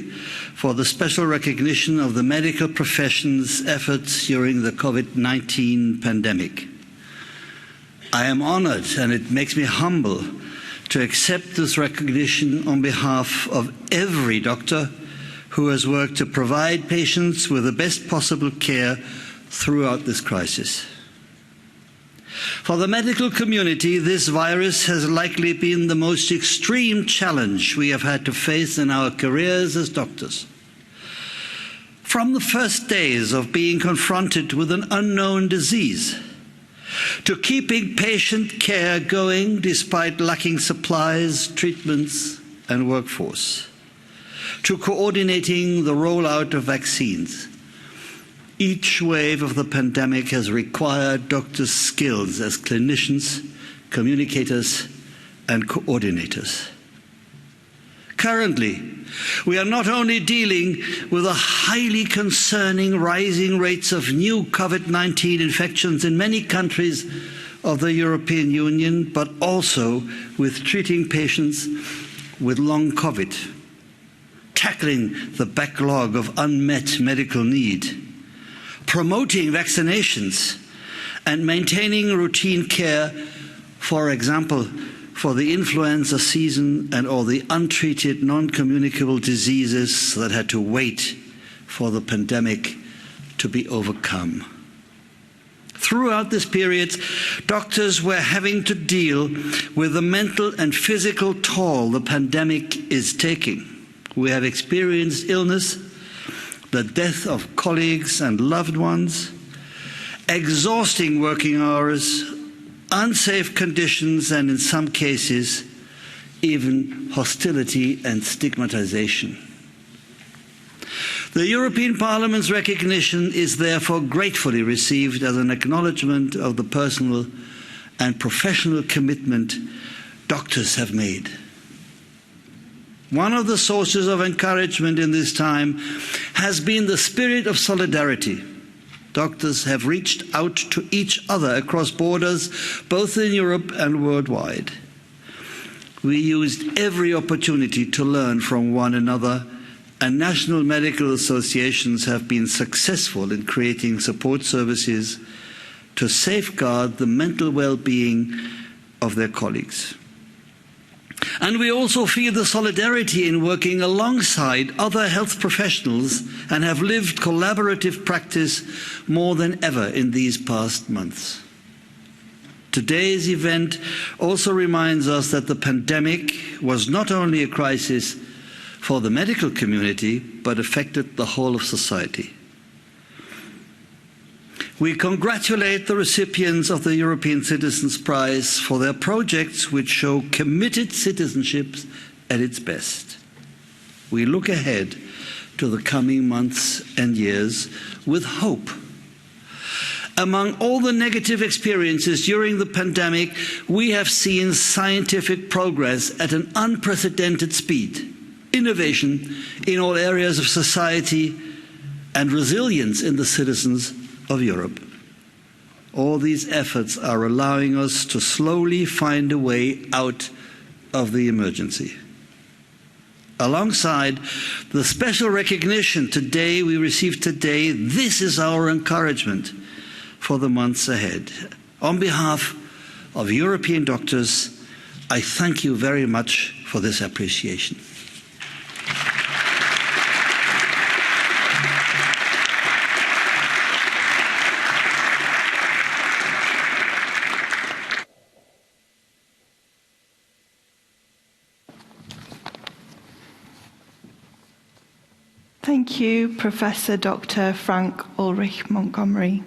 for the special recognition of the medical profession's efforts during the COVID-19 pandemic. I am honoured, and it makes me humble, to accept this recognition on behalf of every doctor who has worked to provide patients with the best possible care throughout this crisis. For the medical community, this virus has likely been the most extreme challenge we have had to face in our careers as doctors. From the first days of being confronted with an unknown disease, to keeping patient care going despite lacking supplies, treatments, and workforce, to coordinating the rollout of vaccines. Each wave of the pandemic has required doctors' skills as clinicians, communicators, and coordinators. Currently, we are not only dealing with a highly concerning rising rates of new COVID-19 infections in many countries of the European Union, but also with treating patients with long COVID, tackling the backlog of unmet medical need, promoting vaccinations, and maintaining routine care, for example, for the influenza season and all the untreated non-communicable diseases that had to wait for the pandemic to be overcome. Throughout this period, doctors were having to deal with the mental and physical toll the pandemic is taking. We have experienced illness, the death of colleagues and loved ones, exhausting working hours, unsafe conditions, and in some cases, even hostility and stigmatization. The European Parliament's recognition is therefore gratefully received as an acknowledgement of the personal and professional commitment doctors have made. One of the sources of encouragement in this time has been the spirit of solidarity. Doctors have reached out to each other across borders, both in Europe and worldwide. We used every opportunity to learn from one another, and national medical associations have been successful in creating support services to safeguard the mental well-being of their colleagues. And we also feel the solidarity in working alongside other health professionals and have lived collaborative practice more than ever in these past months. Today's event also reminds us that the pandemic was not only a crisis for the medical community, but affected the whole of society. We congratulate the recipients of the European Citizens' Prize for their projects which show committed citizenship at its best. We look ahead to the coming months and years with hope. Among all the negative experiences during the pandemic, we have seen scientific progress at an unprecedented speed, innovation in all areas of society, and resilience in the citizens of Europe. All these efforts are allowing us to slowly find a way out of the emergency. Alongside the special recognition we received today, this is our encouragement for the months ahead. On behalf of European doctors, I thank you very much for this appreciation. Thank you, Professor Dr. Frank Ulrich Montgomery.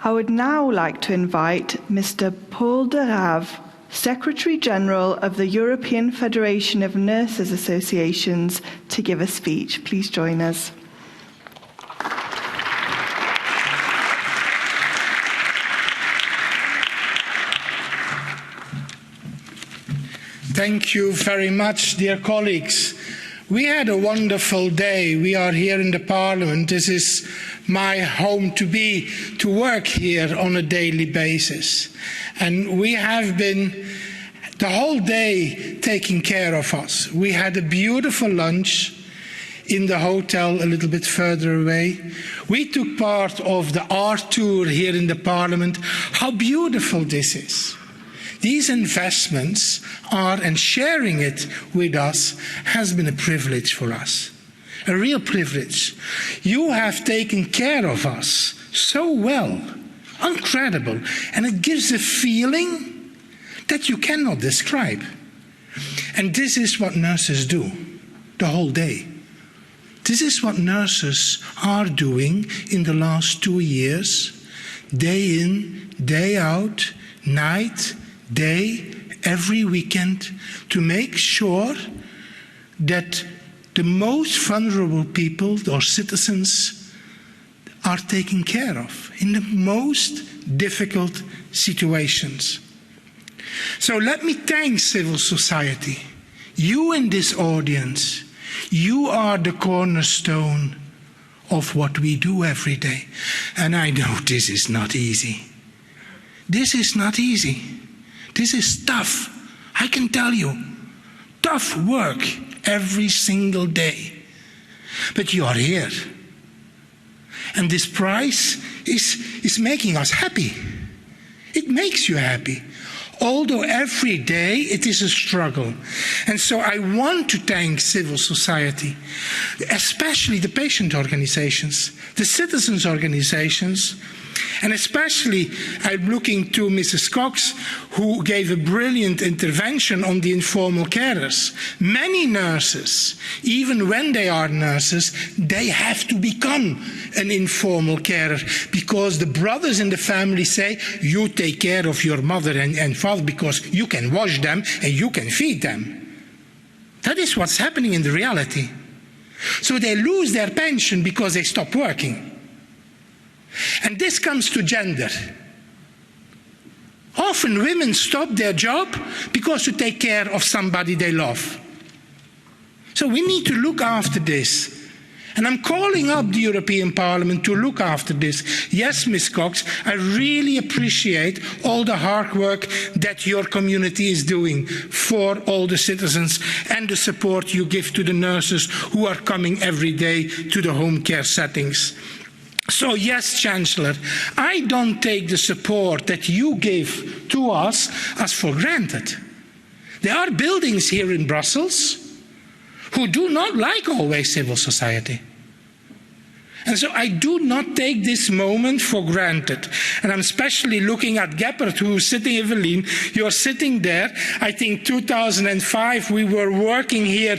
I would now like to invite Mr. Paul de Rave, Secretary General of the European Federation of Nurses Associations, to give a speech. Please join us. Thank you very much, dear colleagues. We had a wonderful day. We are here in the Parliament. This is my home to work here on a daily basis. And we have been the whole day taking care of us. We had a beautiful lunch in the hotel a little bit further away. We took part of the art tour here in the Parliament. How beautiful this is. These investments are, and sharing it with us has been a privilege for us, a real privilege. You have taken care of us so well, incredible, and it gives a feeling that you cannot describe. And this is what nurses do the whole day. This is what nurses are doing in the last 2 years, day in, day out, night, day, every weekend, to make sure that the most vulnerable people or citizens are taken care of in the most difficult situations. So let me thank civil society. You in this audience, you are the cornerstone of what we do every day. And I know this is not easy. This is not easy. This is tough. I can tell you. Tough work every single day. But you are here. And this prize is making us happy. It makes you happy. Although every day it is a struggle. And so I want to thank civil society, especially the patient organizations, the citizens organizations, and especially I'm looking to Mrs. Cox, who gave a brilliant intervention on the informal carers. Many nurses, even when they are nurses, they have to become an informal carer because the brothers in the family say, you take care of your mother and father because you can wash them and you can feed them. That is what's happening in the reality. So they lose their pension because they stop working. And this comes to gender. Often women stop their job because to take care of somebody they love. So we need to look after this. And I'm calling up the European Parliament to look after this. Yes, Ms. Cox, I really appreciate all the hard work that your community is doing for all the citizens and the support you give to the nurses who are coming every day to the home care settings. So yes, Chancellor, I don't take the support that you give to us as for granted. There are buildings here in Brussels who do not like always civil society. And so I do not take this moment for granted. And I'm especially looking at Geppert, who is sitting, Evelyn, you're sitting there. I think 2005 we were working here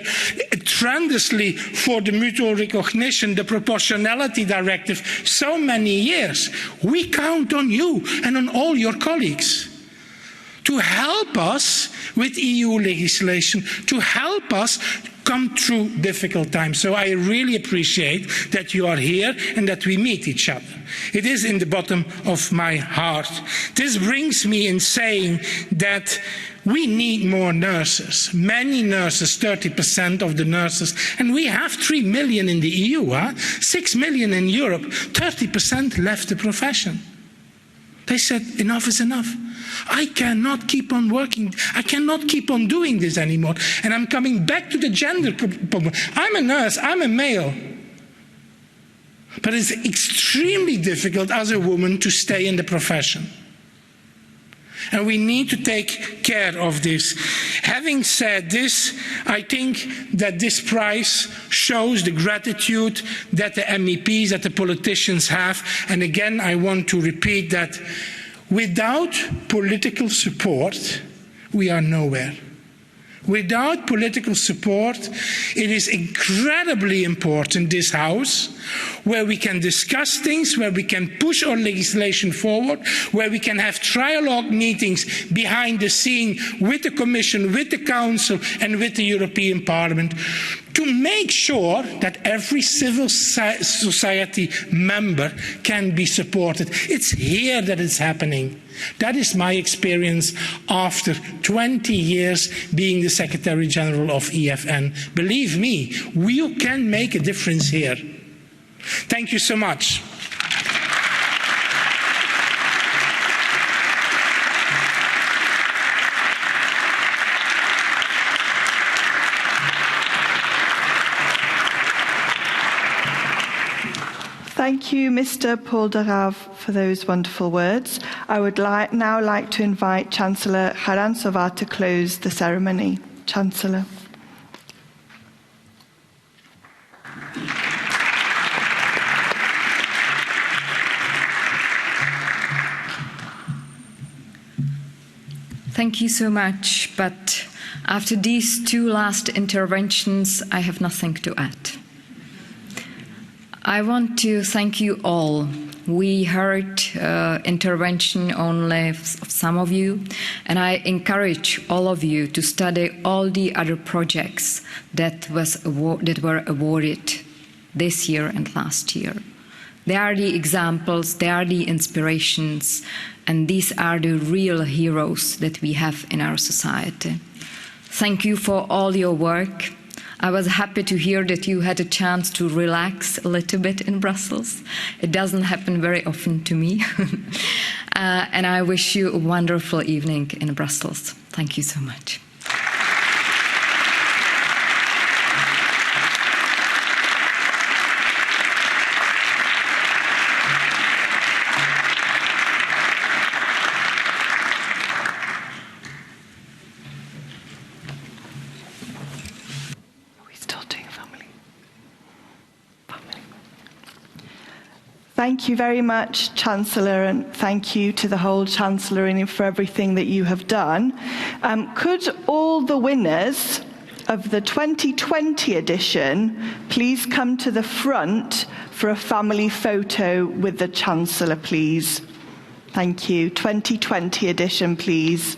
tremendously for the mutual recognition, the proportionality directive, so many years. We count on you and on all your colleagues to help us with EU legislation, to help us come through difficult times. So I really appreciate that you are here and that we meet each other. It is in the bottom of my heart. This brings me in saying that we need more nurses, many nurses, 30% of the nurses, and we have 3 million in the EU, 6 million in Europe, 30% left the profession. They said, enough is enough. I cannot keep on working. I cannot keep on doing this anymore. And I'm coming back to the gender problem. I'm a nurse. I'm a male. But it's extremely difficult as a woman to stay in the profession. And we need to take care of this. Having said this, I think that this prize shows the gratitude that the MEPs, that the politicians have. And again, I want to repeat that without political support, we are nowhere. Without political support, it is incredibly important, this House, where we can discuss things, where we can push our legislation forward, where we can have trialogue meetings behind the scene with the Commission, with the Council and with the European Parliament, to make sure that every civil society member can be supported. It's here that it's happening. That is my experience after 20 years being the Secretary General of EFN. Believe me, we can make a difference here. Thank you so much. Thank you, Mr. Paul de Raaf, for those wonderful words. I would now like to invite Chancellor Charanzová to close the ceremony. Chancellor. Thank you so much, but after these two last interventions, I have nothing to add. I want to thank you all. We heard intervention only of some of you, and I encourage all of you to study all the other projects that were awarded this year and last year. They are the examples, they are the inspirations, and these are the real heroes that we have in our society. Thank you for all your work. I was happy to hear that you had a chance to relax a little bit in Brussels. It doesn't happen very often to me. And I wish you a wonderful evening in Brussels. Thank you so much. Thank you very much, Chancellor, and thank you to the whole Chancellery for everything that you have done. Could all the winners of the 2020 edition please come to the front for a family photo with the Chancellor, please? Thank you. 2020 edition, please.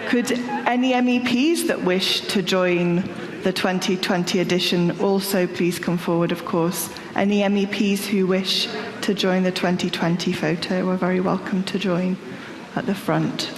Could any MEPs that wish to join the 2020 edition also please come forward, of course. Any MEPs who wish to join the 2020 photo are very welcome to join at the front.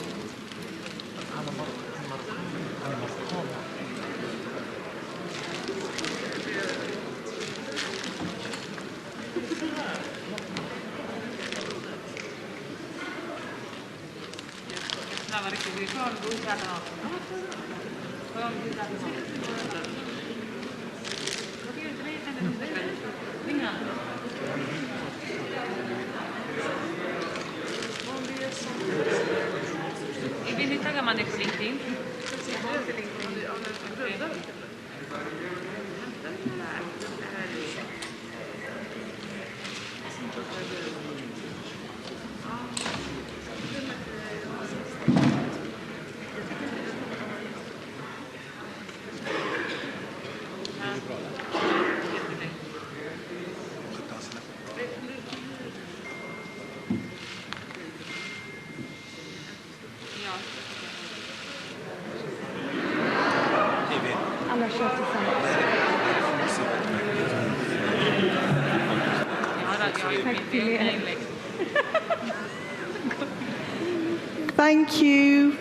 Thank you.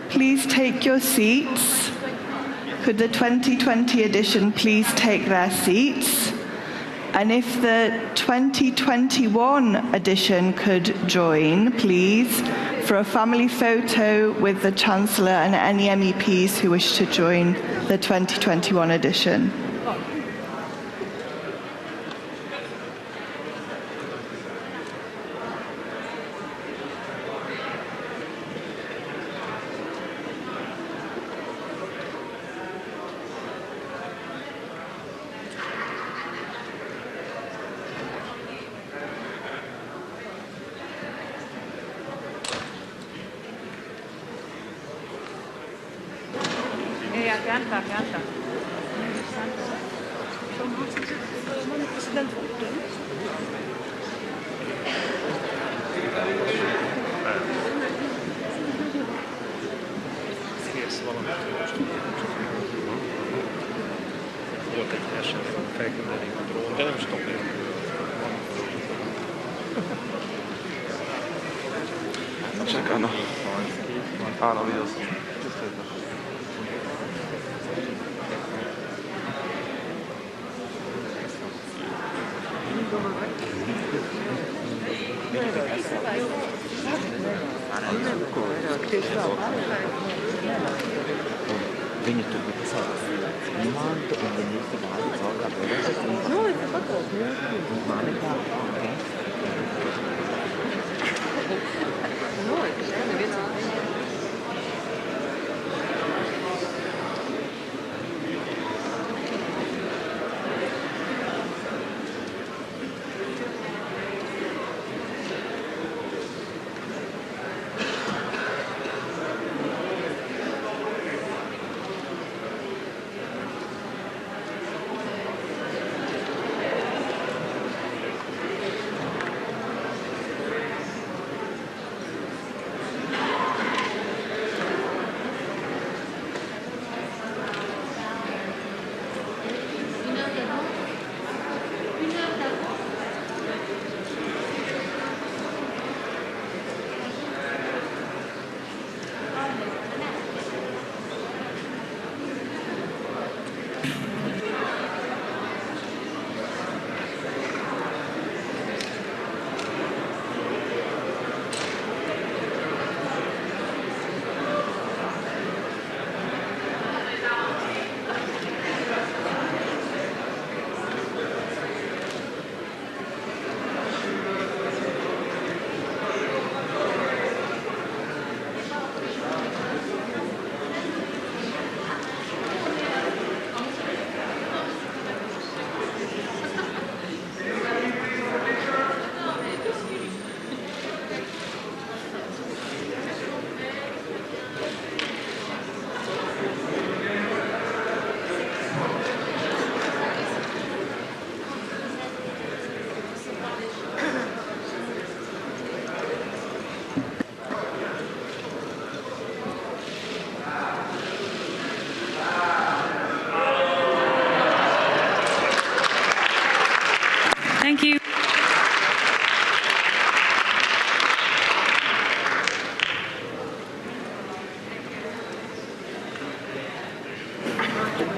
Please take your seats. Could the 2020 edition please take their seats? And if the 2021 edition could join, please, for a family photo with the Chancellor and any MEPs who wish to join the 2021 edition. Volt egy eset. Čekaj, no. Áno, videl som. Viņi tur bija pasaules imantu, un viņi īsti vādi caur kā pēdējais. Nu, es patos, nu. Mani kā, ok. Nu, es neviens. Thank you.